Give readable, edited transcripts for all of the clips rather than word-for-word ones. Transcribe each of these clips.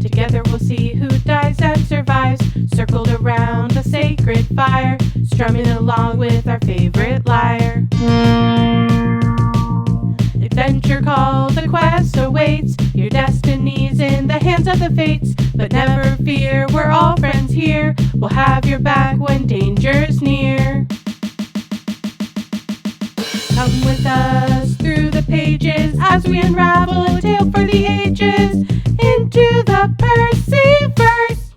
Together we'll see who dies and survives, circled around a sacred fire, strumming along with our favorite lyre. Adventure called the quest awaits, your destiny's in the hands of the fates. But never fear, we're all friends here, we'll have your back when danger's near. Come with us through the pages as we unravel a tale for the ages into the Percy-Verse.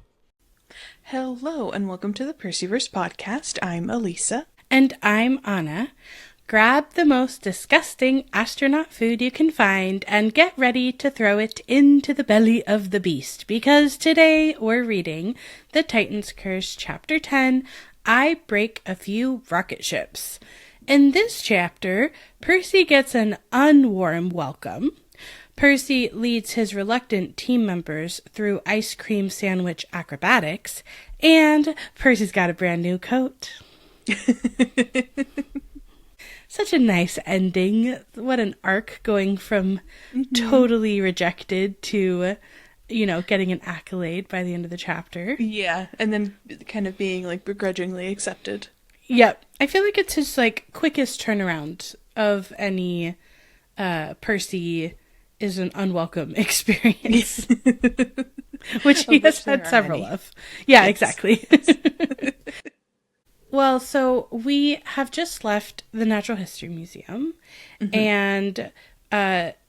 Hello and welcome to the Percy-Verse podcast. I'm Alisa. And I'm Anna. Grab the most disgusting astronaut food you can find and get ready to throw it into the belly of the beast, because today we're reading The Titan's Curse, Chapter 10, I Break a Few Rocket Ships. In this chapter, Percy gets an unwarm welcome. Percy leads his reluctant team members through ice cream sandwich acrobatics, and Percy's got a brand new coat. Such a nice ending. What an arc, going from totally rejected to, getting an accolade by the end of the chapter. Yeah, and then kind of being begrudgingly accepted. Yep. I feel like it's his quickest turnaround of any Percy is an unwelcome experience. Which he has had several of. Yeah, yes. Exactly. Yes. Well, so we have just left the Natural History Museum, and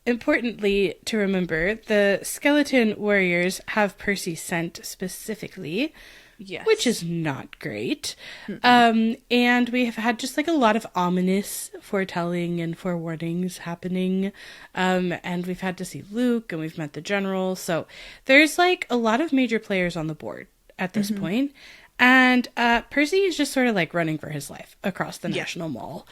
importantly to remember, the skeleton warriors have Percy sent specifically, yes, which is not great. And we have had just a lot of ominous foretelling and forewarnings happening, and we've had to see Luke, and we've met the general, so there's a lot of major players on the board at this point. And Percy is just sort of running for his life across the National Mall,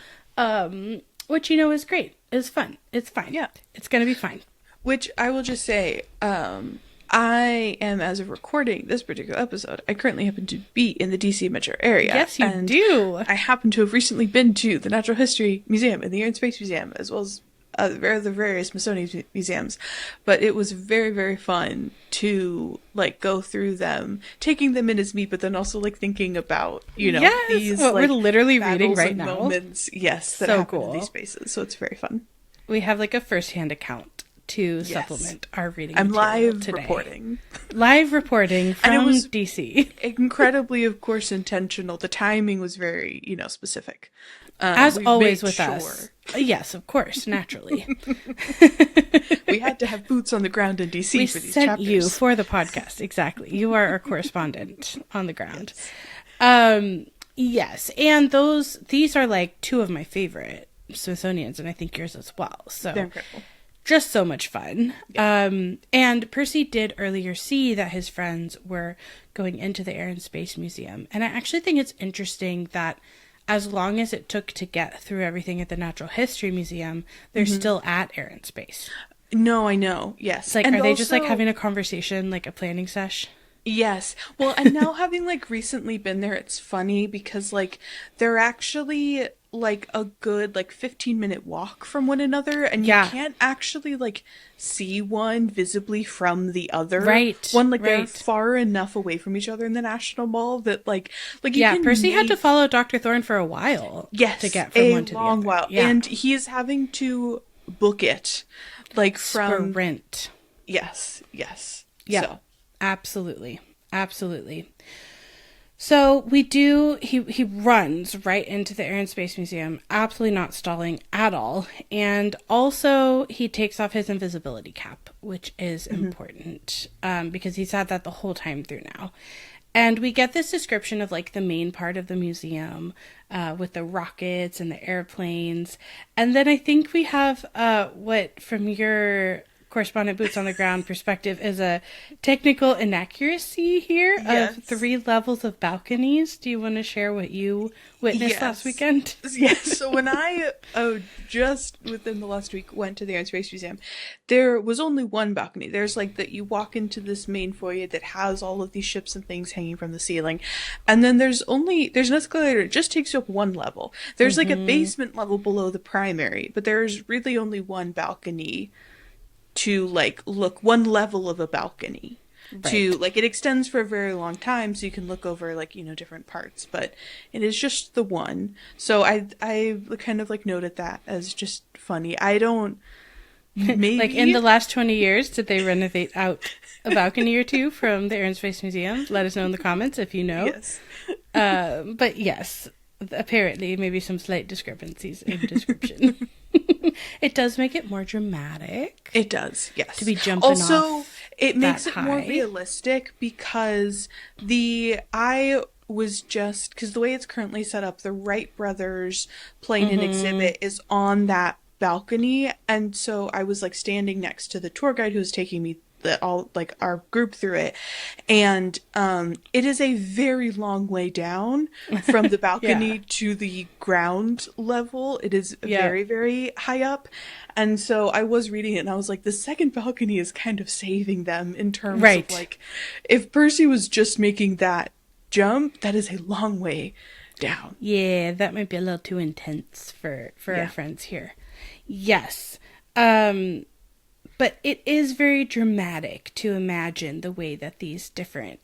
which, is great. It's fun. It's fine. Yeah. It's going to be fine. Which I will just say, I am, as of recording this particular episode, I currently happen to be in the DC metro area. Yes, you do. I happen to have recently been to the Natural History Museum and the Air and Space Museum, as well as the various Smithsonian museums, but it was very, very fun to go through them, taking them in as me, but then also thinking about these what we're literally reading right now. Moments, yes, that happen in these spaces. So it's very fun. We have a first-hand account to supplement our reading. I'm live today. reporting. Live reporting from and it was DC. Incredibly, of course, intentional. The timing was very, specific. As always with us. Yes, of course, naturally. We had to have boots on the ground in DC for these chapters. We sent you for the podcast, exactly. You are our correspondent on the ground. Yes, and these are two of my favorite Smithsonians, and I think yours as well. So they're incredible. Just so much fun. Yeah. And Percy did earlier see that his friends were going into the Air and Space Museum, and I actually think it's interesting that as long as it took to get through everything at the Natural History Museum, they're still at Air and Space. No, I know. Yes. Are they just having a conversation, a planning sesh? Yes. Well, and now having recently been there, it's funny because they're actually a good 15-minute walk from one another, and you can't actually see one visibly from the other. Right. They're far enough away from each other in the National Mall that Percy had to follow Dr. Thorne for a while. Yes, to get from one to the other. A long while. Yeah. And he is having to book it from sprint. Yes. Yeah. So. Absolutely. So he runs right into the Air and Space Museum, absolutely not stalling at all. And also he takes off his invisibility cap, which is important, because he's had that the whole time through now. And we get this description of the main part of the museum, with the rockets and the airplanes. And then I think we have what, from your correspondent boots on the ground perspective, is a technical inaccuracy here of 3 levels of balconies. Do you want to share what you witnessed last weekend? Yes. So when I just within the last week went to the Air and Space Museum, there was only one balcony. There's that you walk into this main foyer that has all of these ships and things hanging from the ceiling, and then there's an escalator. It just takes you up one level. There's a basement level below the primary, but there's really only one balcony to look, one level of a balcony. to, like, it extends for a very long time, so you can look over, like, you know, different parts, but it is just the one. So I kind of, like, noted that as just funny. I don't, maybe... Like, in the last 20 years, did they renovate out a balcony or two from the Air and Space Museum? Let us know in the comments if you know. Yes. But yes, apparently maybe some slight discrepancies in description. It does make it more dramatic. It does, yes. To be jumping also, off it makes it that more high. realistic because I was just, because the way it's currently set up, the Wright brothers playing an exhibit is on that balcony, and so I was, like, standing next to the tour guide who was taking me our group through it, and it is a very long way down from the balcony to the ground level. It is very, very high up, and so I was reading it and I was like, the second balcony is kind of saving them in terms of, like, if Percy was just making that jump, that is a long way down. Yeah, that might be a little too intense for our friends here. Yes. But it is very dramatic to imagine the way that these different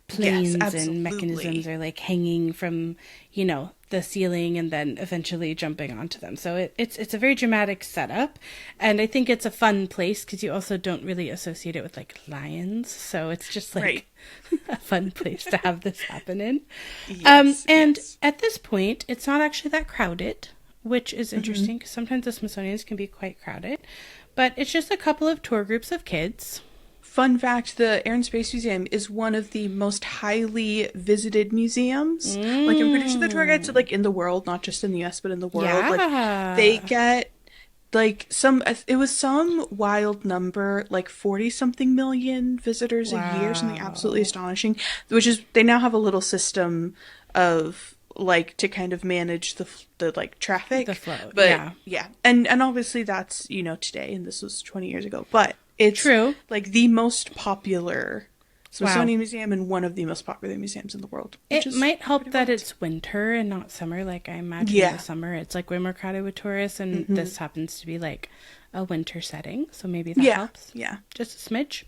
planes and mechanisms are, like, hanging from, you know, the ceiling and then eventually jumping onto them. So it's a very dramatic setup. And I think it's a fun place because you also don't really associate it with, like, lions. So it's just, like, a fun place to have this happen in. And at this point, it's not actually that crowded, which is interesting because sometimes the Smithsonian's can be quite crowded. But it's just a couple of tour groups of kids. Fun fact, the Air and Space Museum is one of the most highly visited museums. Like, I'm pretty sure the tour guide said, like, in the world, not just in the US, but in the world. Yeah. Like, they get, like, it was some wild number, like 40-something million visitors a year, something absolutely astonishing, which is, they now have a little system of, like, to kind of manage the like, traffic. The flow, but, And obviously that's, you know, today, and this was 20 years ago, but it's true, like, the most popular Smithsonian Museum and one of the most popular museums in the world. It might help that it's winter and not summer. Like, I imagine in the summer it's, like, way more crowded with tourists, and this happens to be, like, a winter setting, so maybe that helps. Yeah, just a smidge.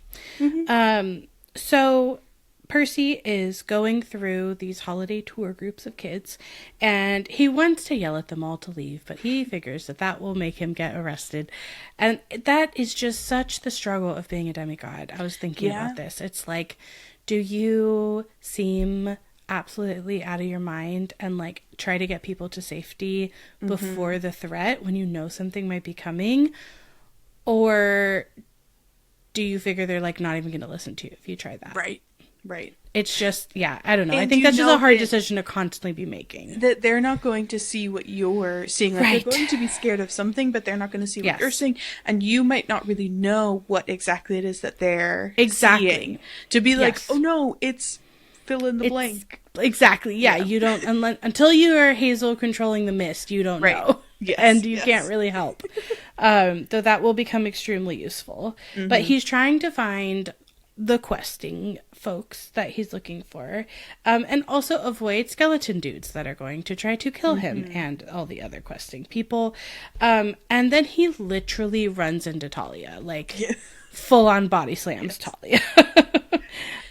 So Percy is going through these holiday tour groups of kids, and he wants to yell at them all to leave, but he figures that will make him get arrested. And that is just such the struggle of being a demigod. I was thinking about this. It's like, do you seem absolutely out of your mind and, like, try to get people to safety before the threat when you know something might be coming? Or do you figure they're, like, not even going to listen to you if you try that? Right. It's just, I don't know. And I think that's just a hard decision to constantly be making. That they're not going to see what you're seeing. Like, they're going to be scared of something, but they're not going to see what you're seeing. And you might not really know what exactly it is that they're seeing. To be like, oh no, it's fill in the blank. Exactly. Yeah. You don't, until you are Hazel controlling the mist, you don't know. And you can't really help. Though that will become extremely useful. But he's trying to find the questing folks that he's looking for, and also avoid skeleton dudes that are going to try to kill him and all the other questing people. And then he literally runs into Talia, like full on body slams Talia.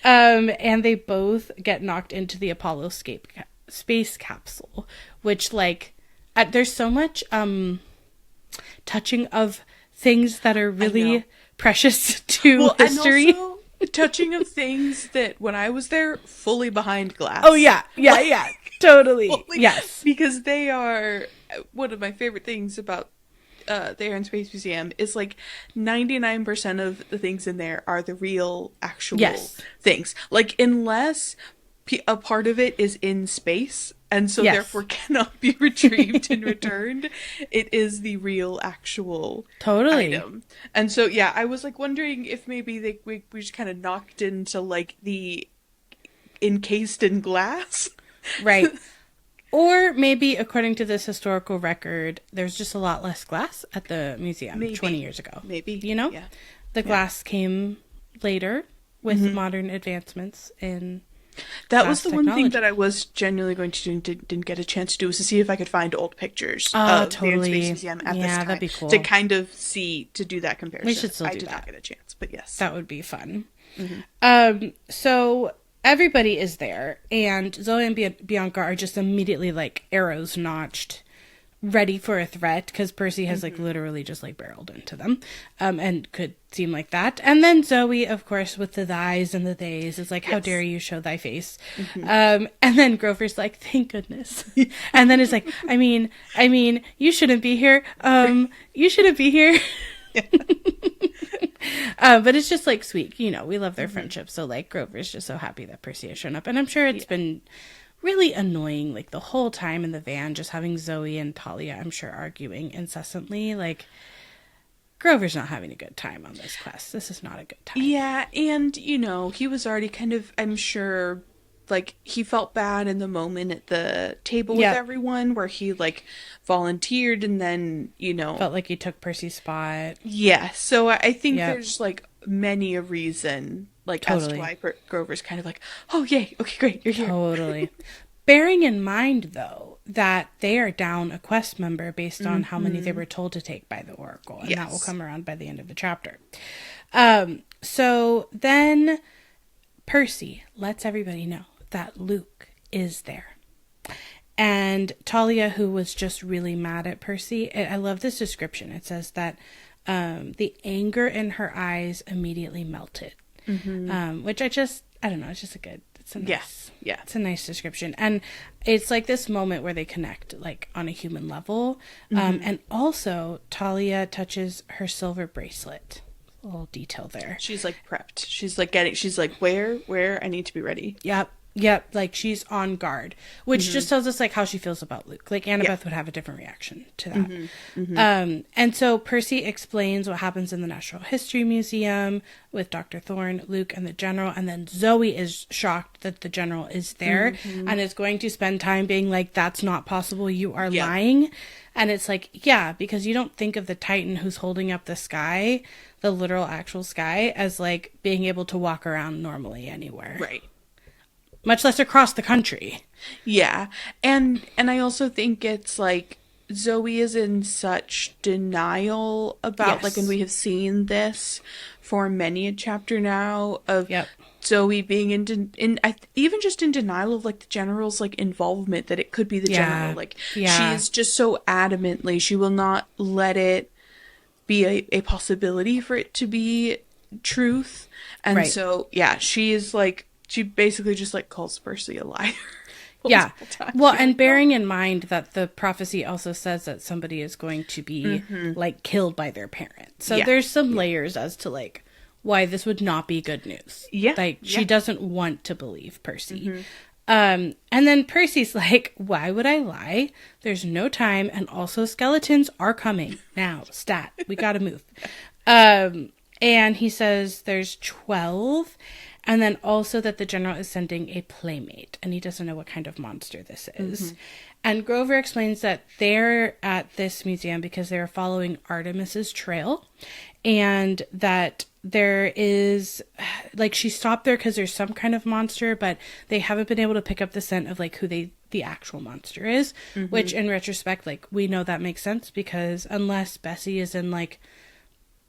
And they both get knocked into the Apollo space capsule, which, like, there's so much touching of things that are really precious to history. And also, touching of things that, when I was there, fully behind glass. Oh, yeah. Totally. Yes. Because they are, one of my favorite things about the Air and Space Museum is, like, 99% of the things in there are the real, actual things. Like, unless a part of it is in space, and so therefore cannot be retrieved and returned, it is the real, actual item. And so, I was, like, wondering if maybe we just kind of knocked into, like, the encased in glass. Right. Or maybe, according to this historical record, there's just a lot less glass at the museum 20 years ago. Maybe. You know? Yeah. The glass came later with modern advancements in that was the one thing that I was genuinely going to do and didn't get a chance to do, was to see if I could find old pictures of the Air and Space Museum at this time. That'd be cool. To kind of to do that comparison. We should still do that. I did not get a chance, but yes. That would be fun. So everybody is there, and Zoe and Bianca are just immediately like arrows notched, ready for a threat, because Percy has like literally just like barreled into them, and could seem like that. And then Zoe, of course, with the thys and the theys, is like, how dare you show thy face. And then Grover's like, thank goodness. And then it's like, I mean, you shouldn't be here. You shouldn't be here. But it's just like sweet, you know, we love their friendship. So like Grover's just so happy that Percy has shown up, and I'm sure it's been really annoying like the whole time in the van, just having Zoe and Talia, I'm sure, arguing incessantly. Like, Grover's not having a good time on this quest. This is not a good time. Yeah, and you know, he was already kind of, I'm sure, like, he felt bad in the moment at the table with everyone where he like volunteered, and then, you know, felt like he took Percy's spot. Yeah, so I think there's like many a reason, like, as to why Grover's kind of like, oh yay, okay, great, you're here. Totally. Bearing in mind though that they are down a quest member based on how many they were told to take by the Oracle, and that will come around by the end of the chapter. So then Percy lets everybody know that Luke is there. And Talia, who was just really mad at Percy, I love this description. It says that the anger in her eyes immediately melted, which I don't know, it's just it's a nice, it's a nice description. And it's like this moment where they connect like on a human level. And also Talia touches her silver bracelet. A little detail there. She's like prepped. She's like where I need to be ready. Yep, like she's on guard, which just tells us like how she feels about Luke. Like Annabeth would have a different reaction to that. And so Percy explains what happens in the Natural History Museum with Dr. Thorne, Luke, and the General, and then Zoe is shocked that the General is there and is going to spend time being like, that's not possible, you are lying. And it's like, yeah, because you don't think of the Titan who's holding up the sky, the literal actual sky, as like being able to walk around normally anywhere. Right. Much less across the country. Yeah. And I also think it's like Zoe is in such denial about like, and we have seen this for many a chapter now of Zoe being even just in denial of like the General's like involvement, that it could be the General. Like she's just so adamantly, she will not let it be a possibility for it to be truth. And so she is like, she basically just like calls Percy a liar. Yeah. Well, and bearing in mind that the prophecy also says that somebody is going to be like killed by their parent. So there's some layers as to like why this would not be good news. Yeah. Like she doesn't want to believe Percy. And then Percy's like, why would I lie? There's no time. And also skeletons are coming now. Stat. We got to move. And he says there's 12. And then also that the General is sending a playmate, and he doesn't know what kind of monster this is. And Grover explains that they're at this museum because they're following Artemis's trail, and that there is, like, she stopped there because there's some kind of monster, but they haven't been able to pick up the scent of, like, who the actual monster is, which in retrospect, like, we know that makes sense because unless Bessie is in, like,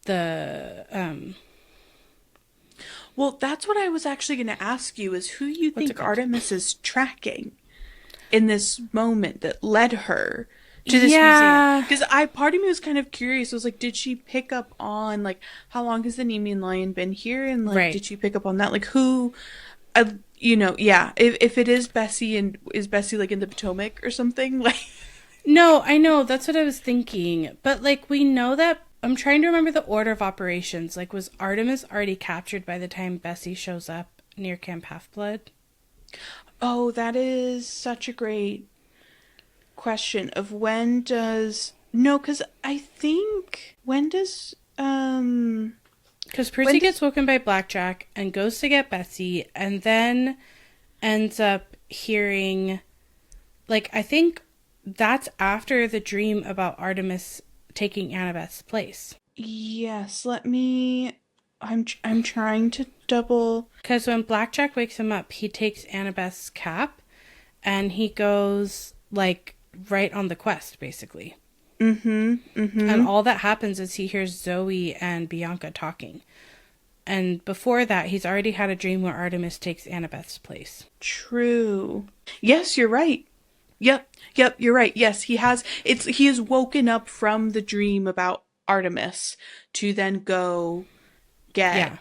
the, well, that's what I was actually going to ask you, is who you think Artemis is tracking in this moment that led her to this museum. Because part of me was kind of curious. I was like, did she pick up on, like, how long has the Nemean Lion been here? And, like, did she pick up on that? Like, who, you know, if it is Bessie, and is Bessie, like, in the Potomac or something? Like, no, I know. That's what I was thinking. But, like, we know that, I'm trying to remember the order of operations. Like, was Artemis already captured by the time Bessie shows up near Camp Half-Blood? Oh, that is such a great question of when does... No, because I think... When does... Because Percy gets woken by Blackjack and goes to get Bessie and then ends up hearing... Like, I think that's after the dream about Artemis taking Annabeth's place. Yes, let me... I'm trying to double... Because when Blackjack wakes him up, he takes Annabeth's cap and he goes, like, right on the quest, basically. And all that happens is he hears Zoe and Bianca talking. Mm-hmm. before that, he's already had a dream where Artemis takes Annabeth's place. True. Yes, you're right. Yep, you're right. Yes, he has. He has woken up from the dream about Artemis to then go get Yeah.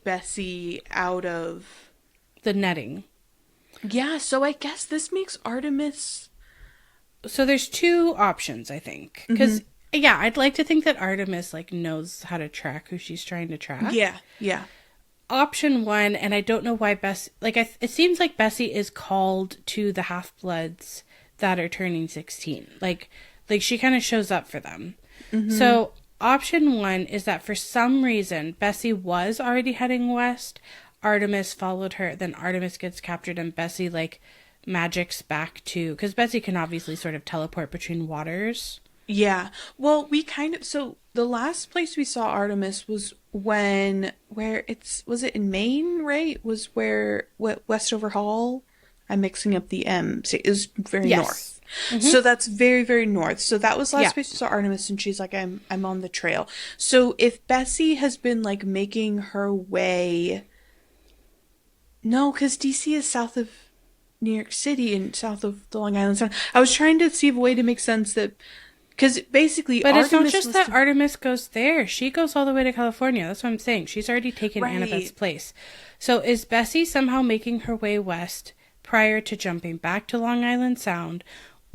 Bessie out of The netting. Yeah, so I guess this makes Artemis. So there's two options, I think. Because, yeah, I'd like to think that Artemis, like, knows how to track who she's trying to track. Yeah. Option one, and I don't know why Bessie... Like, it seems like Bessie is called to the Half-Bloods that are turning 16. Like she kind of shows up for them. So option one is that for some reason, Bessie was already heading west. Artemis followed her. Then Artemis gets captured and Bessie, like, magics back to... Because Bessie can obviously sort of teleport between waters. Yeah. Well, so the last place we saw Artemis was was it in Maine, right? Was where, Westover Hall? I'm mixing up the M. It was very north. So that's very, very north. So that was the last place we saw Artemis, and she's like, I'm on the trail. So if Bessie has been, like, making her way... No, because DC is south of New York City and south of the Long Island Sound. I was trying to see a way to make sense that... Because basically, but Artemis... it's not just that Artemis goes there. She goes all the way to California. That's what I'm saying. She's already taken Annabeth's place. So is Bessie somehow making her way west prior to jumping back to Long Island Sound?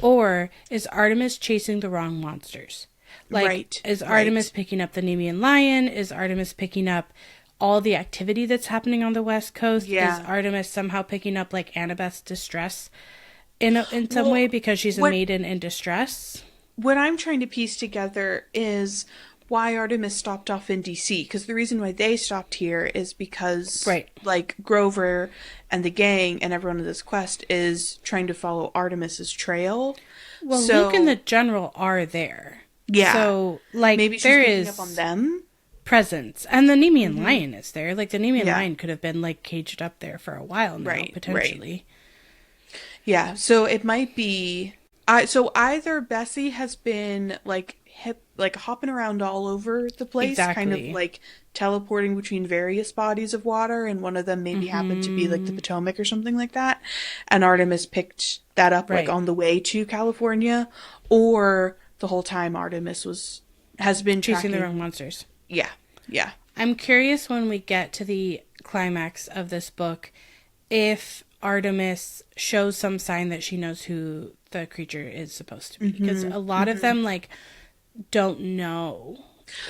Or is Artemis chasing the wrong monsters? Like, is Artemis picking up the Nemean lion? Is Artemis picking up all the activity that's happening on the West Coast? Yeah. Is Artemis somehow picking up, like, Annabeth's distress in some way because she's a maiden in distress? What I'm trying to piece together is why Artemis stopped off in DC. Because the reason why they stopped here is because, like, Grover and the gang and everyone in this quest is trying to follow Artemis's trail. Well, Luke and the General are there. Yeah. So, like, maybe she's there picking is up on them. Presence. And the Nemean lion is there. Like, the Nemean lion could have been, like, caged up there for a while now, potentially. Yeah, so it might be... so either Bessie has been, like, hopping around all over the place, kind of, like, teleporting between various bodies of water, and one of them maybe happened to be, like, the Potomac or something like that, and Artemis picked that up, like, on the way to California, or the whole time Artemis has been chasing the wrong monsters. Yeah. I'm curious when we get to the climax of this book if Artemis shows some sign that she knows who the creature is supposed to be. Because a lot of them, like, don't know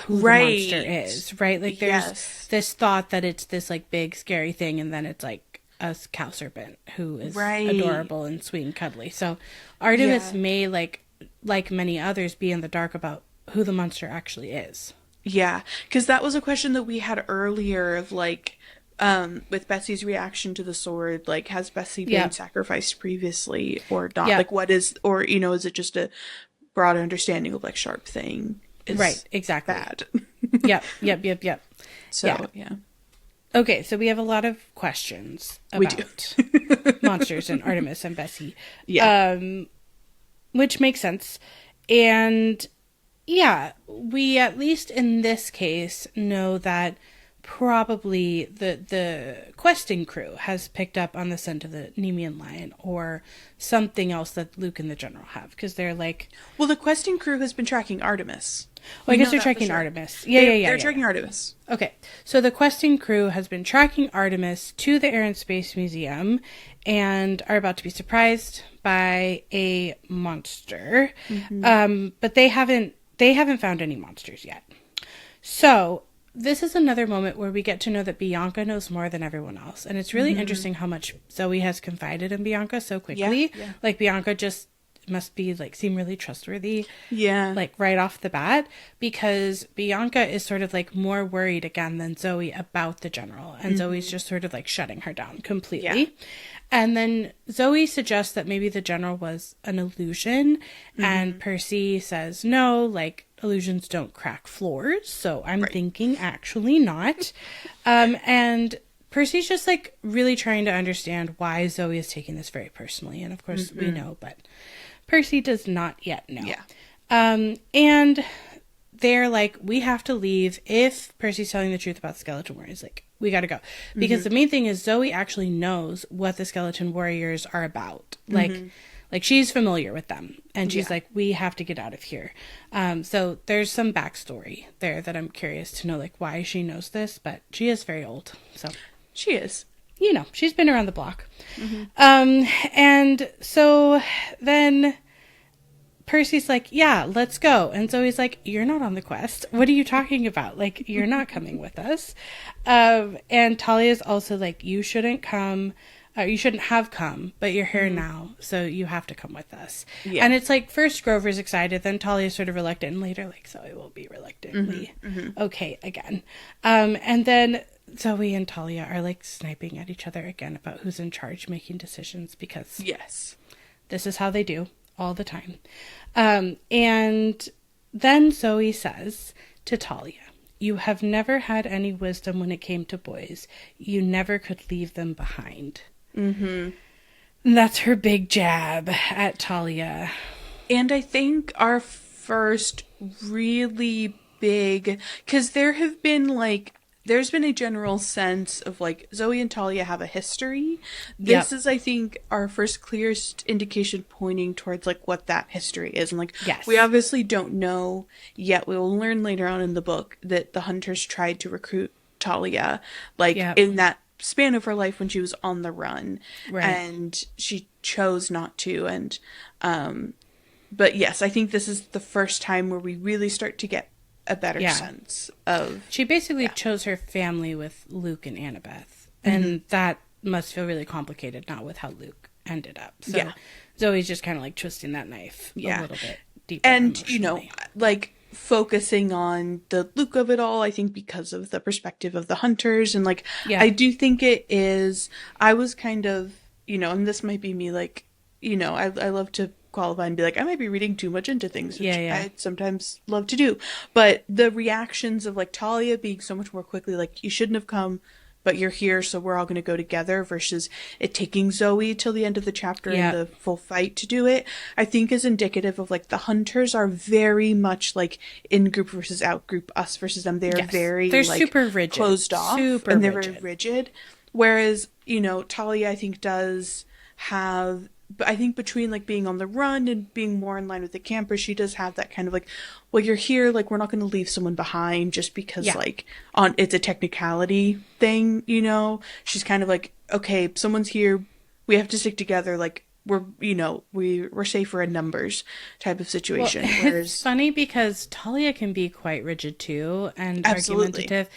who the monster is, right? Like, there's this thought that it's this, like, big, scary thing, and then it's, like, a cow serpent who is adorable and sweet and cuddly. So Artemis may, like many others, be in the dark about who the monster actually is. Yeah, because that was a question that we had earlier of, like, with Bessie's reaction to the sword, like, has Bessie been sacrificed previously or not? Like, what is, or, you know, is it just a broader understanding of, like, Sharp Thing is exactly bad? Yep. So, yeah. Okay, so we have a lot of questions about monsters and Artemis and Bessie. Yeah. Which makes sense. And... yeah, we, at least in this case, know that probably the questing crew has picked up on the scent of the Nemean lion or something else that Luke and the General have, because they're like... Well, the questing crew has been tracking Artemis. Well, I guess they're tracking Artemis. They're tracking Artemis. Okay, so the questing crew has been tracking Artemis to the Air and Space Museum and are about to be surprised by a monster. But they haven't found any monsters yet. So this is another moment where we get to know that Bianca knows more than everyone else. And it's really interesting how much Zoe has confided in Bianca so quickly. Yeah. Like, Bianca just must be, like, seem really trustworthy. Yeah. Like, right off the bat. Because Bianca is sort of, like, more worried again than Zoe about the General. And Zoe's just sort of, like, shutting her down completely. Yeah. And then Zoe suggests that maybe the General was an illusion. And Percy says, no, like, illusions don't crack floors. So I'm thinking actually not. And Percy's just, like, really trying to understand why Zoe is taking this very personally. And of course we know, but Percy does not yet know. Yeah. And they're like, we have to leave. If Percy's telling the truth about the skeleton warriors, like, we gotta go. Because the main thing is Zoe actually knows what the skeleton warriors are about. Like she's familiar with them. And she's like, we have to get out of here. So there's some backstory there that I'm curious to know, like, why she knows this. But she is very old. So she is. You know, she's been around the block. And so then Percy's like, yeah, let's go. And Zoe's like, you're not on the quest. What are you talking about? Like, you're not coming with us. And Talia's also like, you shouldn't come. You shouldn't have come, but you're here now, so you have to come with us. Yeah. And it's like, first Grover's excited, then Talia's sort of reluctant, and later, like, Zoe will be reluctantly okay again. And then Zoe and Talia are, like, sniping at each other again about who's in charge, making decisions, because this is how they do all the time. And then Zoe says to Talia, you have never had any wisdom when it came to boys. You never could leave them behind. And that's her big jab at Talia. And I think our first really big, because there have been like, there's been a general sense of like Zoe and Talia have a history. This is, I think, our first clearest indication pointing towards like what that history is. And like, we obviously don't know yet. We will learn later on in the book that the hunters tried to recruit Talia, like in that span of her life when she was on the run, and she chose not to. And but yes, I think this is the first time where we really start to get a better sense of, she basically chose her family with Luke and Annabeth, and that must feel really complicated, not with how Luke ended up. So Zoe's just kind of like twisting that knife a little bit deeper, and you know, like focusing on the Luke of it all, I think because of the perspective of the hunters. And like, I do think it is, I was kind of, you know, and this might be me, like, you know, I love to qualify and be like, I might be reading too much into things, which I sometimes love to do. But the reactions of like Talia being so much more quickly like, you shouldn't have come, but you're here, so we're all going to go together, versus it taking Zoe till the end of the chapter and the full fight to do it, I think is indicative of like the hunters are very much like in group versus out group, us versus them. They're they're like super rigid, closed off, and they're very rigid. Whereas, you know, Talia, I think, does have, but I think between like being on the run and being more in line with the campers, she does have that kind of like, well, you're here, like, we're not going to leave someone behind just because like it's a technicality thing, you know. She's kind of like, okay, someone's here, we have to stick together, like we're, you know, we're safer in numbers type of situation. Well, whereas it's funny because Talia can be quite rigid too and argumentative,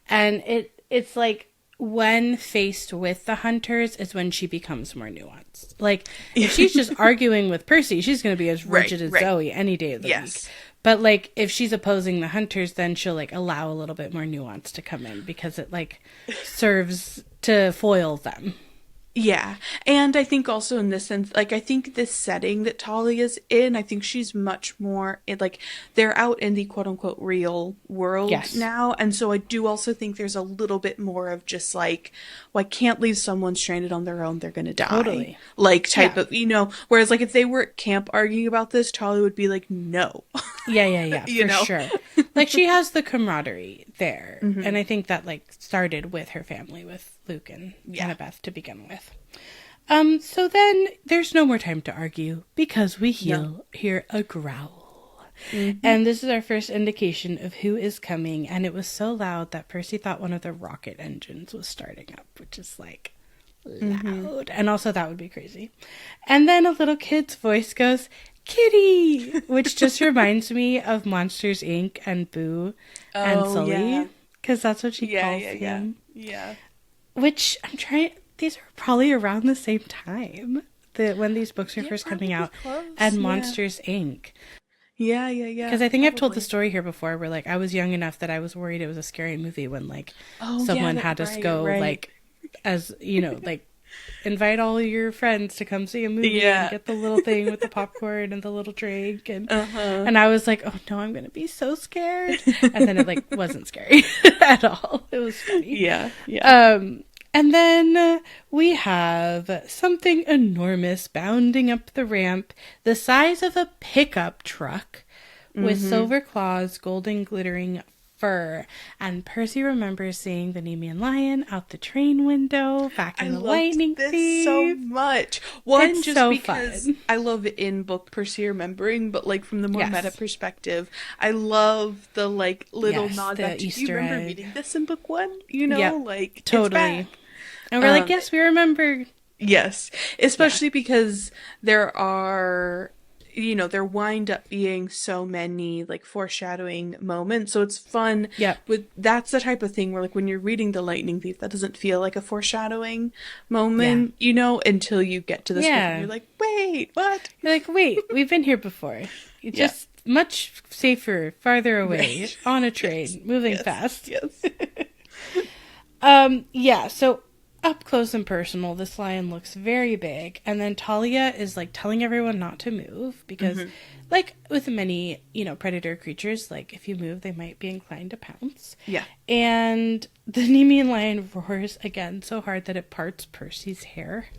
and it's like, when faced with the hunters is when she becomes more nuanced. Like, if she's just arguing with Percy, she's going to be as rigid as Zoe any day of the week. But, like, if she's opposing the hunters, then she'll, like, allow a little bit more nuance to come in because it, like, serves to foil them. Yeah. And I think also in this sense, like, I think this setting that Talia's in, I think she's much more, like, they're out in the quote-unquote real world now. And so I do also think there's a little bit more of just, like, well, I can't leave someone stranded on their own, they're gonna die. Totally. Like, type of, you know, whereas, like, if they were at camp arguing about this, Talia would be like, no. Yeah, you know? Sure. Like, she has the camaraderie there. And I think that, like, started with her family, with Luke and Annabeth to begin with. So then there's no more time to argue because we hear a growl. And this is our first indication of who is coming. And it was so loud that Percy thought one of the rocket engines was starting up, which is like loud. And also that would be crazy. And then a little kid's voice goes, Kitty, which just reminds me of Monsters, Inc. and Boo and Sully. Because that's what she calls him. Yeah. Which I'm trying, these are probably around the same time when these books are first coming out. Close. And Monsters, Inc. Yeah. Because I think I've told the story here before where, like, I was young enough that I was worried it was a scary movie when, like, someone had us go, like, as, you know, like, invite all your friends to come see a movie and get the little thing with the popcorn and the little drink. And and I was like, oh, no, I'm going to be so scared. And then it, like, wasn't scary at all. It was funny. Yeah. And then we have something enormous bounding up the ramp, the size of a pickup truck, with silver claws, golden glittering fur. And Percy remembers seeing the Nemean lion out the train window back in the Lightning Thief. So much. One, it's just so because fun. I love it in book Percy remembering, but like from the more meta perspective, I love the like little nod the back to, Easter you remember egg. reading this in book 1? You know, like totally. It's back. And we're like, yes, we remember. Yes, especially because there are, you know, there wind up being so many like foreshadowing moments, so it's fun. That's the type of thing where like when you're reading The Lightning Thief, that doesn't feel like a foreshadowing moment, you know, until you get to this point and you're like, wait, what? You're like, wait, we've been here before. It's just much safer, farther away, on a train, moving fast. So up close and personal, this lion looks very big, and then Talia is like telling everyone not to move because like with many, you know, predator creatures, like if you move they might be inclined to pounce. And the Nemean lion roars again so hard that it parts Percy's hair.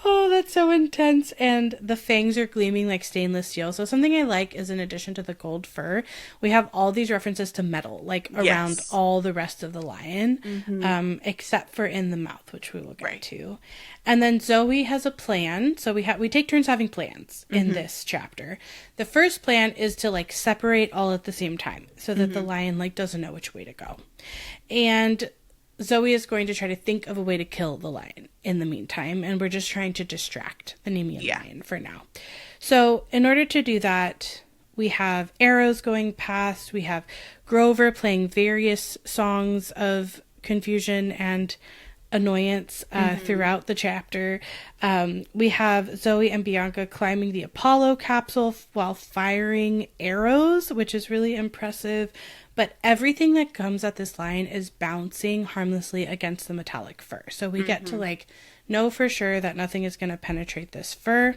Oh, that's so intense. And the fangs are gleaming like stainless steel. So something I like is, in addition to the gold fur, we have all these references to metal, like around all the rest of the lion, except for in the mouth, which we will get to. And then Zoe has a plan. So we take turns having plans in this chapter. The first plan is to like separate all at the same time so that the lion like doesn't know which way to go. And Zoe is going to try to think of a way to kill the lion in the meantime, and we're just trying to distract the Nemean lion for now. So in order to do that, we have arrows going past, we have Grover playing various songs of confusion and annoyance throughout the chapter. We have Zoe and Bianca climbing the Apollo capsule while firing arrows, which is really impressive. But everything that comes at this lion is bouncing harmlessly against the metallic fur. So we get to like know for sure that nothing is going to penetrate this fur.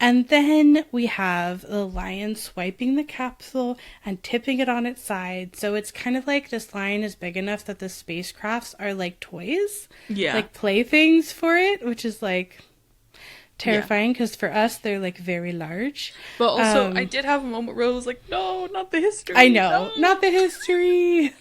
And then we have the lion swiping the capsule and tipping it on its side. So it's kind of like this lion is big enough that the spacecrafts are like toys. Like playthings for it, which is like terrifying because for us they're like very large. But also I did have a moment where I was like, no, not the history. I know, not the history.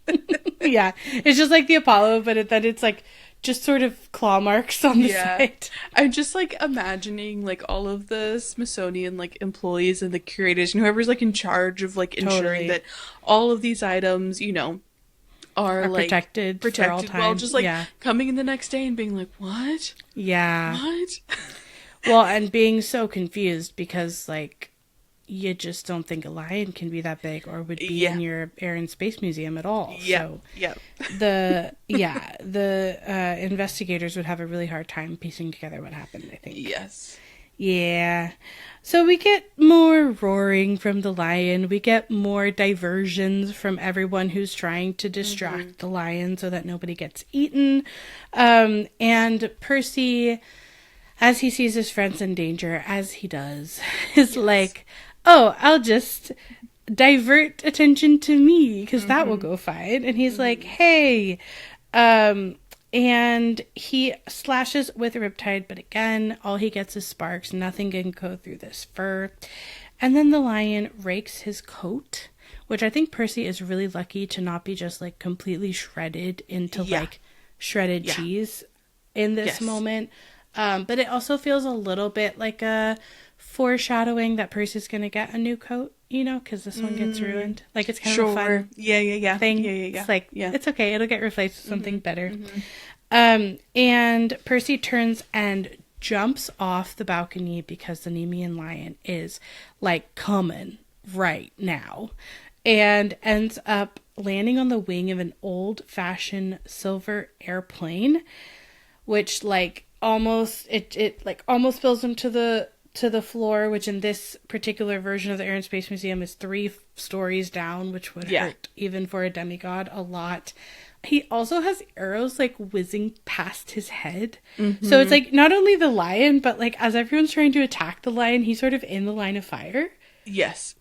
It's just like the Apollo, but then it's like just sort of claw marks on the side. I'm just like imagining like all of the Smithsonian like employees and the curators and whoever's like in charge of like ensuring that all of these items, you know, are like protected for all time. Well, just like coming in the next day and being like, what? What? Well, and being so confused because like you just don't think a lion can be that big or would be in your Air and Space Museum at all. So the investigators would have a really hard time piecing together what happened, I think. So we get more roaring from the lion. We get more diversions from everyone who's trying to distract the lion so that nobody gets eaten. And Percy, as he sees his friends in danger, as he does, is like, oh, I'll just divert attention to me because that will go fine. And he's like, hey, and he slashes with Riptide, but again, all he gets is sparks. Nothing can go through this fur. And then the lion rakes his coat, which I think Percy is really lucky to not be just like completely shredded into like shredded cheese in this moment. But it also feels a little bit like a foreshadowing that Percy's going to get a new coat, you know, because this one gets ruined. Like, it's kind of a fun thing. It's like, it's okay. It'll get replaced with something better. And Percy turns and jumps off the balcony because the Nemean lion is, like, coming right now. And ends up landing on the wing of an old-fashioned silver airplane, which, like, almost spills him to the floor, which in this particular version of the Air and Space Museum is 3 stories down, which would hurt even for a demigod a lot. He also has arrows like whizzing past his head. So it's like not only the lion, but like as everyone's trying to attack the lion, he's sort of in the line of fire.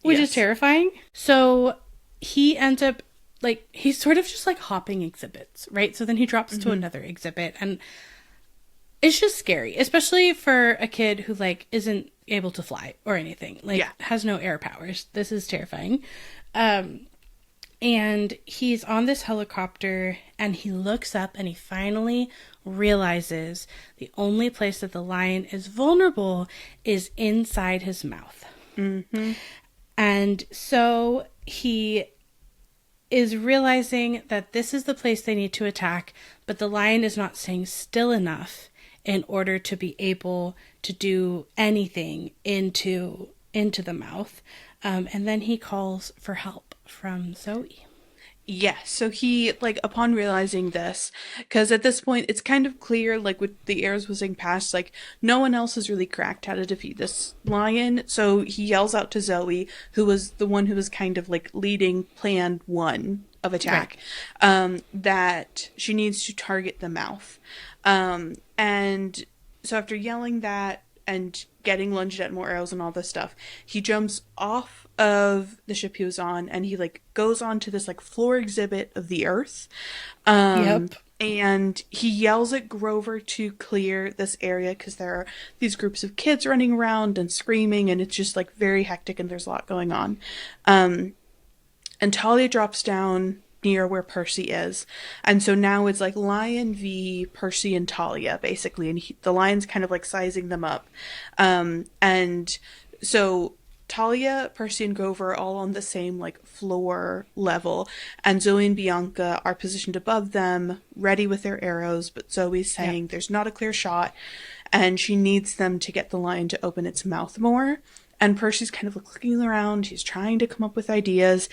Which is terrifying. So he ends up like, he's sort of just like hopping exhibits, right? So then he drops to another exhibit, and It's just scary, especially for a kid who like isn't able to fly or anything, like Yeah. has no air powers. This is terrifying. And he's on this helicopter and he looks up and he finally realizes the only place that the lion is vulnerable is inside his mouth. Mm-hmm. And so he is realizing that this is the place they need to attack, but the lion is not staying still enough in order to be able to do anything into the mouth. And then he calls for help from Zoe. Yeah, so he, like, upon realizing this, because at this point it's kind of clear, like, with the arrows whizzing past, like, no one else has really cracked how to defeat this lion, so he yells out to Zoe, who was the one who was kind of, like, leading plan one of attack, that she needs to target the mouth. And so after yelling that and getting lunged at more arrows and all this stuff, he jumps off of the ship he was on and he like goes on to this like floor exhibit of the earth. Yep. And he yells at Grover to clear this area because there are these groups of kids running around and screaming and it's just like very hectic and there's a lot going on. And Talia drops down near where Percy is. And so now it's like Lion v Percy and Talia, basically. And the Lion's kind of like sizing them up. And so Talia, Percy, and Grover are all on the same like floor level. And Zoe and Bianca are positioned above them, ready with their arrows. But Zoe's saying there's not a clear shot. And she needs them to get the lion to open its mouth more. And Percy's kind of looking around. He's trying to come up with ideas.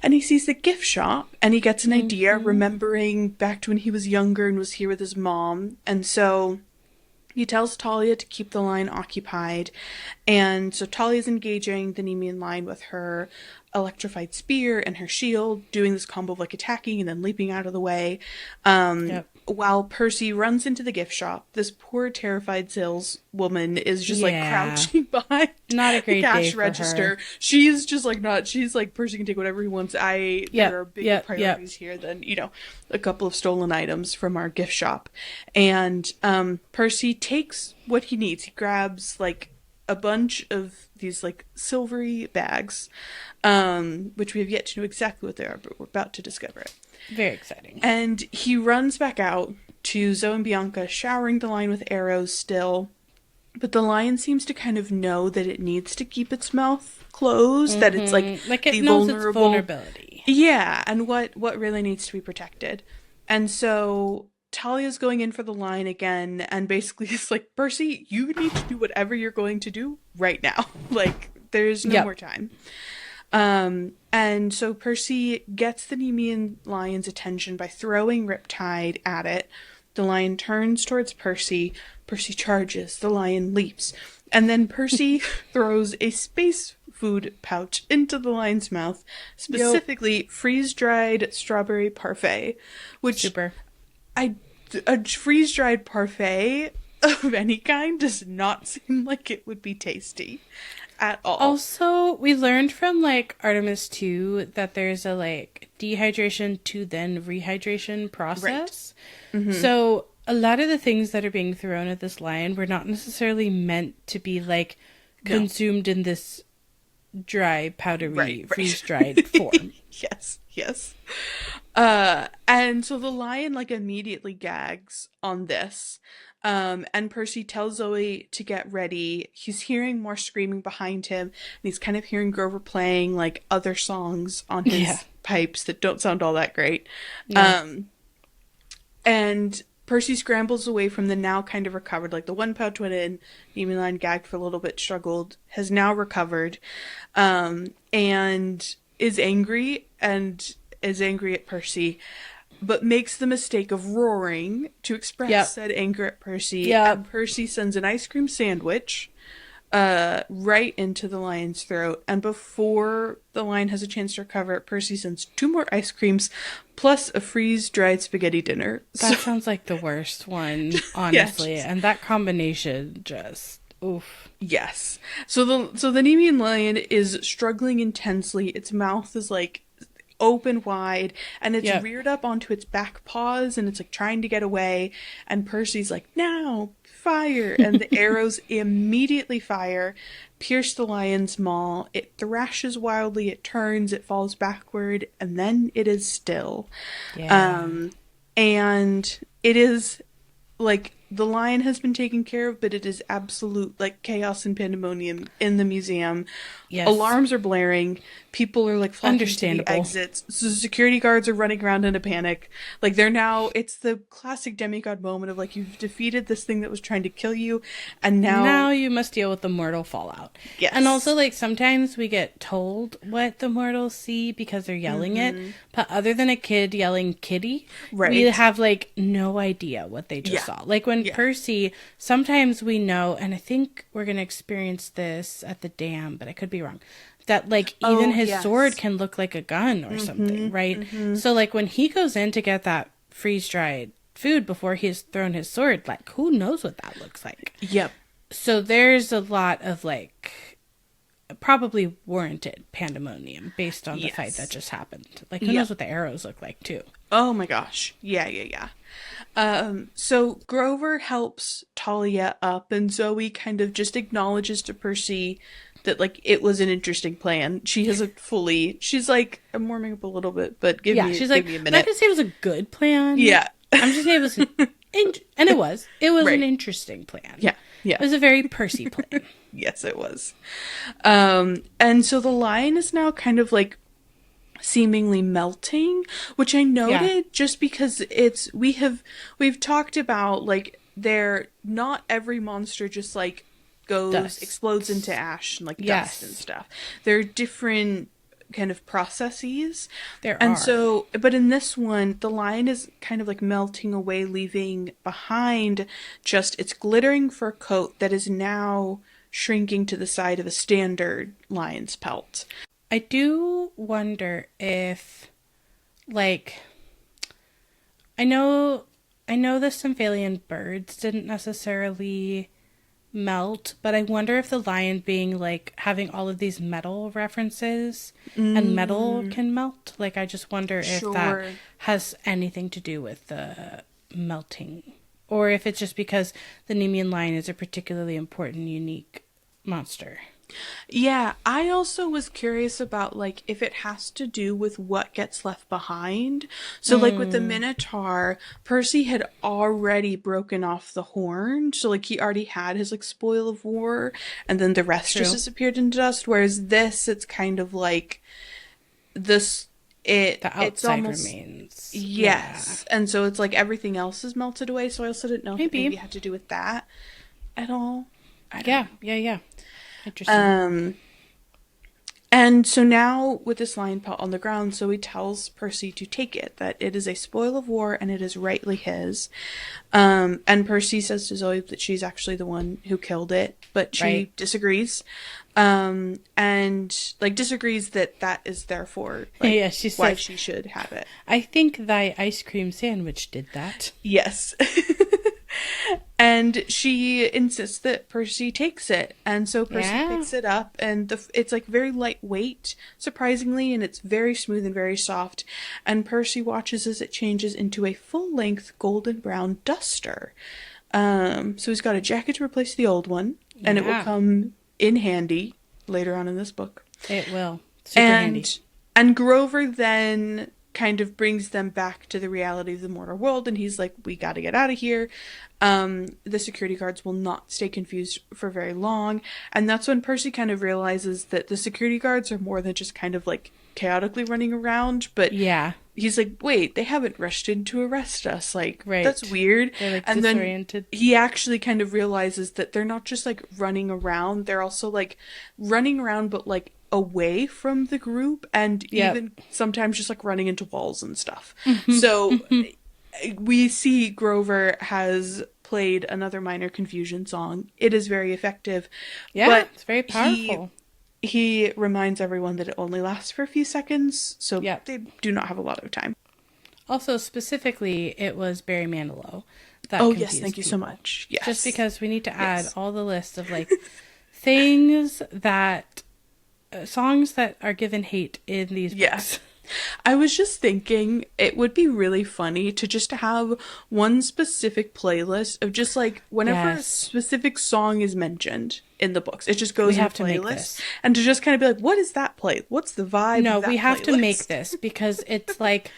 And he sees the gift shop. And he gets an idea, remembering back to when he was younger and was here with his mom. And so he tells Talia to keep the lion occupied. And so Talia's engaging the Nemean lion with her electrified spear and her shield, doing this combo of like attacking and then leaping out of the way. While Percy runs into the gift shop, this poor terrified saleswoman is just like crouching behind not a great the cash day for register. her. She's just like not. She's like, Percy can take whatever he wants. There are bigger priorities here than a couple of stolen items from our gift shop. And Percy takes what he needs. He grabs like a bunch of these like silvery bags, which we have yet to know exactly what they are, but we're about to discover it. Very exciting. And he runs back out to Zoe and Bianca, showering the lion with arrows still. But the lion seems to kind of know that it needs to keep its mouth closed, that it's like it knows its vulnerability. Yeah, and what really needs to be protected. And so Talia's going in for the lion again, and basically it's like, Percy, you need to do whatever you're going to do right now. Like, there's no more time. And so Percy gets the Nemean lion's attention by throwing Riptide at it. The lion turns towards Percy. Percy charges. The lion leaps. And then Percy throws a space food pouch into the lion's mouth, specifically freeze-dried strawberry parfait, which a freeze-dried parfait of any kind does not seem like it would be tasty at all. Also, we learned from like Artemis 2 that there's a like dehydration to then rehydration process. Right. Mm-hmm. So a lot of the things that are being thrown at this lion were not necessarily meant to be like consumed in this dry, powdery, freeze-dried form. Yes. And so the lion like immediately gags on this. And Percy tells Zoe to get ready. He's hearing more screaming behind him, and he's kind of hearing Grover playing like other songs on his pipes that don't sound all that great. And Percy scrambles away from the now kind of recovered, like the one pouch went in, Nemean lion gagged for a little bit, struggled, has now recovered, and is angry at Percy, but makes the mistake of roaring to express said anger at Percy. And Percy sends an ice cream sandwich right into the lion's throat. And before the lion has a chance to recover, Percy sends 2 more ice creams plus a freeze-dried spaghetti dinner. That sounds like the worst one, honestly. And that combination just... oof. Yes. So the Nemean lion is struggling intensely. Its mouth is like open wide, and it's Yep. reared up onto its back paws, and it's like trying to get away, and Percy's like, now, fire, and the arrows immediately fire, pierce the lion's maw, it thrashes wildly, it turns, it falls backward, and then it is still. Yeah. And it is like the lion has been taken care of, but it is absolute like chaos and pandemonium in the museum. Yes. Alarms are blaring. People are like flocking to the Understandable. exits. So security guards are running around in a panic. Like they're now, it's the classic demigod moment of like, you've defeated this thing that was trying to kill you, and now you must deal with the mortal fallout. Yes. And also, like, sometimes we get told what the mortals see because they're yelling it. But other than a kid yelling kitty, Right. we have, like, no idea what they just saw. Like, when Percy, sometimes we know, and I think we're going to experience this at the dam, but I could be wrong, that, like, even his sword can look like a gun or something, right? So, like, when he goes in to get that freeze-dried food before he's thrown his sword, like, who knows what that looks like? Yep. So there's a lot of, like, probably warranted pandemonium based on the fight that just happened. Like, who knows what the arrows look like, too? Oh my gosh. Yeah. So Grover helps Talia up, and Zoe kind of just acknowledges to Percy that, like, it was an interesting plan. She hasn't fully, she's like, I'm warming up a little bit, but give me a minute. I'm not gonna say it was a good plan. Yeah. I'm just saying it was and it was Right. an interesting plan. Yeah. It was a very Percy plan. Yes, it was. And so the lion is now kind of like seemingly melting, which I noted just because we've talked about, like, not every monster just like explodes into ash and like dust and stuff. There are different kind of processes. So, but in this one, the lion is kind of like melting away, leaving behind just its glittering fur coat that is now shrinking to the side of a standard lion's pelt. I do wonder if, like, I know the Stymphalian birds didn't necessarily melt, but I wonder if the lion being, like, having all of these metal references and metal can melt. Like, I just wonder if that has anything to do with the melting, or if it's just because the Nemean lion is a particularly important, unique monster. Yeah, I also was curious about, like, if it has to do with what gets left behind. So, like, with the Minotaur, Percy had already broken off the horn. So, like, he already had his, like, spoil of war, and then the rest just disappeared into dust. Whereas this, it's kind of like this, The outside it's almost, remains. yes. And so it's like everything else is melted away. So I also didn't know if it maybe had to do with that at all. Yeah. Interesting. And so now with this lion pelt on the ground, so he tells Percy to take it, that it is a spoil of war and it is rightly his. And Percy says to Zoe that she's actually the one who killed it, but she disagrees. And like disagrees that is therefore like, she why says, she should have it. I think thy ice cream sandwich did that. Yes. And she insists that Percy takes it. And so Percy picks it up, and it's like very lightweight, surprisingly, and it's very smooth and very soft. And Percy watches as it changes into a full-length golden brown duster. So he's got a jacket to replace the old one, and it will come in handy later on in this book. It will. Super handy. And Grover then kind of brings them back to the reality of the mortal world, and he's like, we gotta get out of here. The security guards will not stay confused for very long, and that's when Percy kind of realizes that the security guards are more than just kind of like chaotically running around, but he's like, wait, they haven't rushed in to arrest us, like, that's weird. They're like and disoriented. Then he actually kind of realizes that they're not just like running around, they're also like running around but like away from the group, and even sometimes just like running into walls and stuff. So we see Grover has played another minor confusion song. It is very effective. But it's very powerful. He reminds everyone that it only lasts for a few seconds, so they do not have a lot of time. Also, specifically, it was Barry Manilow that yes, thank you so much. Yes. Just because we need to add all the list of like things that songs that are given hate in these books. I was just thinking it would be really funny to just have one specific playlist of just like whenever a Yes. specific song is mentioned in the books, it just We goes in a have to make playlist. this. And to just kind of be like, what is that play? What's the vibe No, of we that have to make playlist? this because it's like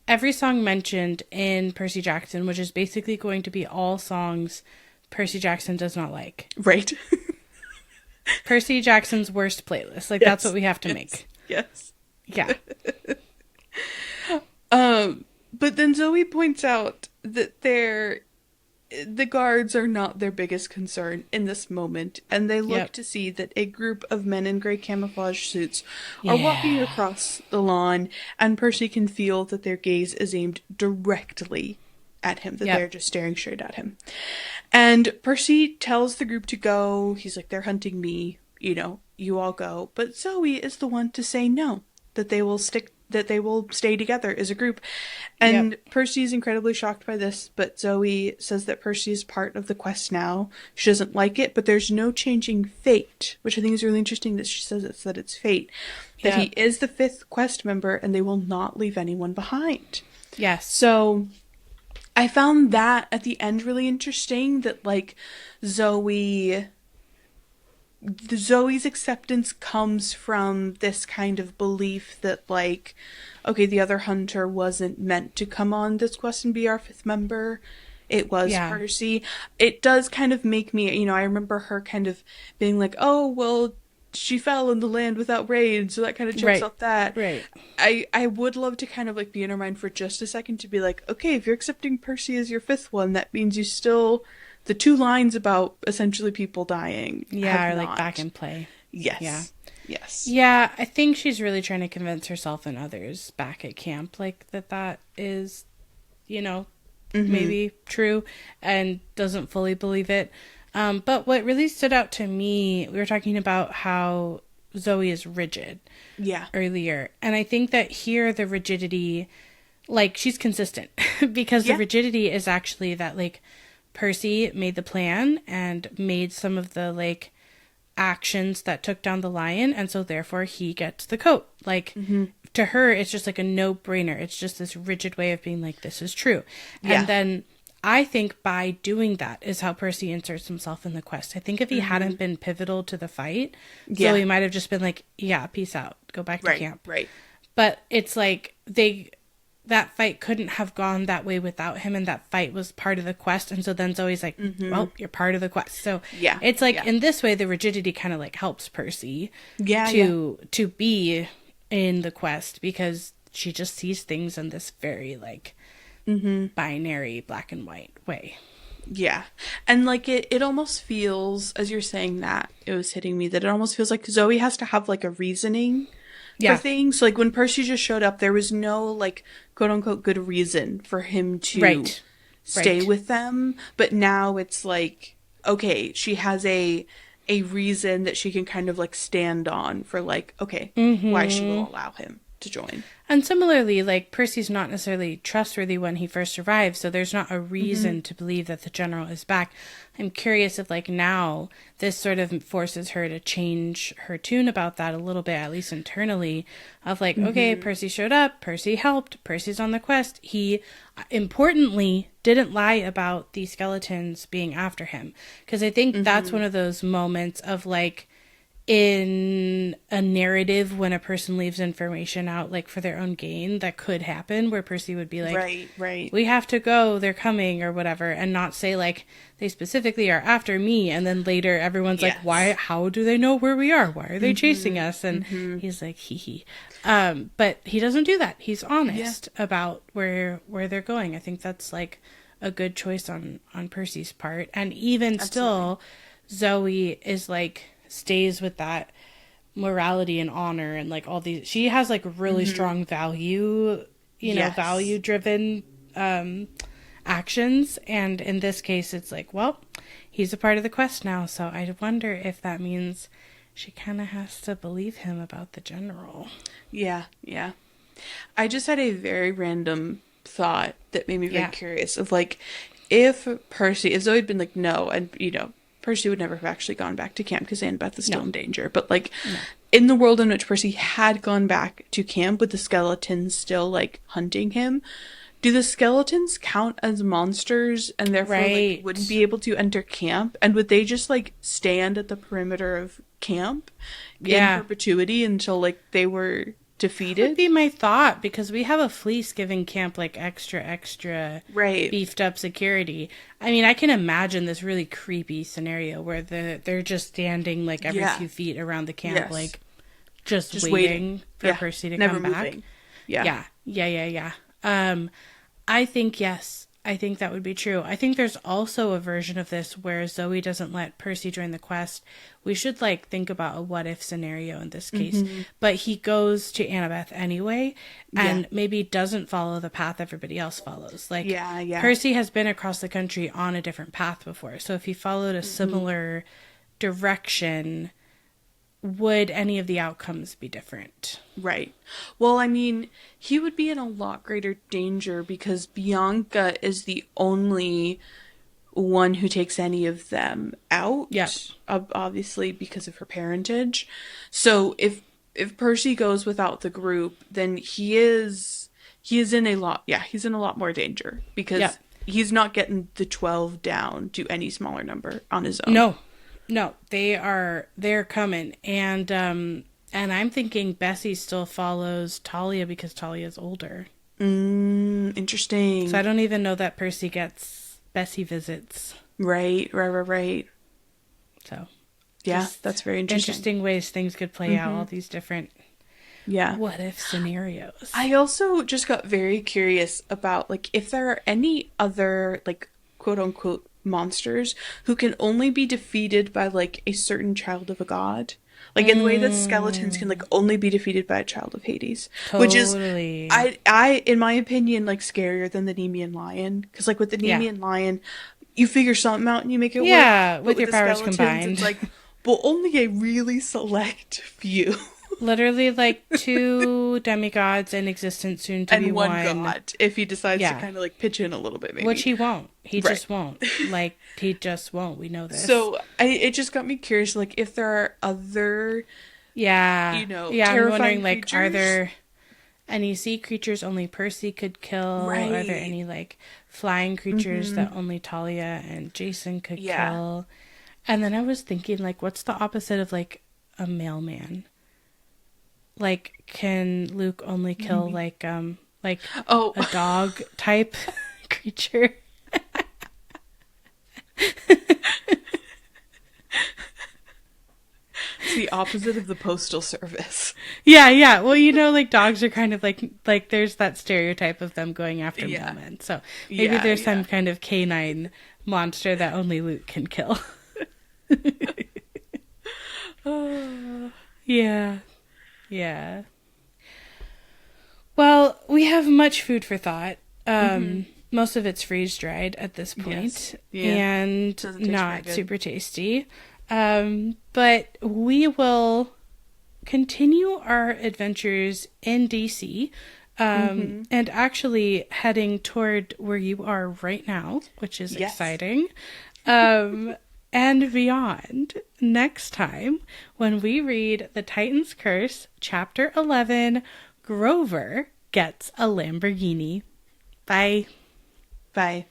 every song mentioned in Percy Jackson, which is basically going to be all songs Percy Jackson does not like. Right. Percy Jackson's worst playlist. Like, Yes, that's what we have to yes, make. Yes. Yeah. But then Zoe points out that the guards are not their biggest concern in this moment, and they look Yep. to see that a group of men in gray camouflage suits are walking across the lawn, and Percy can feel that their gaze is aimed directly at him, that Yep. they're just staring straight at him. And Percy tells the group to go. He's like, they're hunting me, you all go. But Zoe is the one to say no, that they will stay together as a group. And Yep. Percy is incredibly shocked by this, but Zoe says that Percy is part of the quest now. She doesn't like it, but there's no changing fate, which I think is really interesting that she says that it's fate. That Yeah. he is the 5th quest member and they will not leave anyone behind. Yes. So I found that at the end really interesting, that like Zoe's acceptance comes from this kind of belief that like, okay, the other hunter wasn't meant to come on this quest and be our 5th member. It was Percy. It does kind of make me, I remember her kind of being like, oh, well, she fell in the land without rain, so that kind of checks out that. Right. I would love to kind of like be in her mind for just a second to be like, okay, if you're accepting Percy as your 5th one, that means you still, the 2 lines about essentially people dying. Yeah, have or like not. back in play. Yes. Yeah. Yes. Yeah, I think she's really trying to convince herself and others back at camp, like that is, maybe true, and doesn't fully believe it. But what really stood out to me, we were talking about how Zoe is rigid earlier. And I think that here the rigidity, like, she's consistent because the rigidity is actually that, like, Percy made the plan and made some of the, like, actions that took down the lion. And so therefore he gets the coat. Like, to her, it's just like a no-brainer. It's just this rigid way of being like, this is true. Yeah. And then I think by doing that is how Percy inserts himself in the quest. I think if he hadn't been pivotal to the fight, Zoe might have just been like, yeah, peace out. Go back to camp. Right. But it's like that fight couldn't have gone that way without him, and that fight was part of the quest. And so then Zoe's like, well, you're part of the quest. So it's like in this way, the rigidity kind of like helps Percy to be in the quest, because she just sees things in this very like binary black and white way. Yeah. And like it almost feels, as you're saying that, it was hitting me that it almost feels like Zoe has to have like a reasoning for things. Like when Percy just showed up, there was no like quote unquote good reason for him to stay with them. But now it's like, okay, she has a reason that she can kind of like stand on for like, okay, why she will allow him to join. And similarly, like, Percy's not necessarily trustworthy when he first arrives, so there's not a reason to believe that the general is back. I'm curious if, like, now this sort of forces her to change her tune about that a little bit, at least internally, of like, okay, Percy showed up, Percy helped, Percy's on the quest. He, importantly, didn't lie about the skeletons being after him. Because I think that's one of those moments of, like, in a narrative when a person leaves information out like for their own gain, that could happen, where Percy would be like, right, we have to go, they're coming, or whatever, and not say like they specifically are after me, and then later everyone's like, why, how do they know where we are, why are they chasing us? And he's like, hee. But he doesn't do that. He's honest about where they're going. I think that's like a good choice on Percy's part. And even still, Zoe is like stays with that morality and honor and like all these, she has like really strong value, value driven actions. And in this case, it's like, well, he's a part of the quest now. So I wonder if that means she kind of has to believe him about the general. Yeah. I just had a very random thought that made me very curious of like, if Zoe had been like, no, and Percy would never have actually gone back to camp because Annabeth is still in danger. But, like, in the world in which Percy had gone back to camp with the skeletons still, like, hunting him, do the skeletons count as monsters and therefore like, wouldn't be able to enter camp? And would they just, like, stand at the perimeter of camp in perpetuity until, like, they were defeated? That would be my thought, because we have a fleece giving camp, like, extra beefed up security. I mean, I can imagine this really creepy scenario where they're just standing, like, every few feet around the camp, like, just waiting for Percy to come back. Yeah. I think, yes. I think that would be true. I think there's also a version of this where Zoe doesn't let Percy join the quest. We should, like, think about a what-if scenario in this case. But he goes to Annabeth anyway, and maybe doesn't follow the path everybody else follows. Like, Percy has been across the country on a different path before. So if he followed a similar direction, would any of the outcomes be different? Right. Well, I mean, he would be in a lot greater danger because Bianca is the only one who takes any of them out. Yeah. Obviously because of her parentage. So if Percy goes without the group, then he is in a lot more danger because he's not getting the 12 down to any smaller number on his own. No, they're coming. And I'm thinking Bessie still follows Talia because Talia's older. Interesting. So I don't even know that Percy gets Bessie visits. Right. So yeah, that's very interesting. Interesting ways things could play out, all these different what if scenarios. I also just got very curious about, like, if there are any other, like, quote unquote monsters who can only be defeated by, like, a certain child of a god, like in the way that skeletons can, like, only be defeated by a child of Hades. Which is I in my opinion, like, scarier than the Nemean lion, because, like, with the Nemean lion you figure something out and you make it work, with your powers combined, it's like, well, only a really select few. Literally, like, 2 demigods in existence, soon to be one. And one god, if he decides to kind of, like, pitch in a little bit, maybe. Which he won't. He just won't. Like, he just won't. We know this. So, it just got me curious, like, if there are other, I'm wondering, like, creatures? are there any sea creatures only Percy could kill? Right. Are there any, like, flying creatures that only Talia and Jason could kill? And then I was thinking, like, what's the opposite of, like, a mailman? Like, can Luke only kill, like a dog type creature? It's the opposite of the postal service. Yeah. Well, you know, like, dogs are kind of like there's that stereotype of them going after mailmen. So maybe there's some kind of canine monster that only Luke can kill. Yeah. Well, we have much food for thought. Most of it's freeze-dried at this point. And not super tasty. But we will continue our adventures in DC, and actually heading toward where you are right now, which is exciting. And beyond next time when we read The Titan's Curse, Chapter 11, Grover Gets a Lamborghini. Bye. Bye.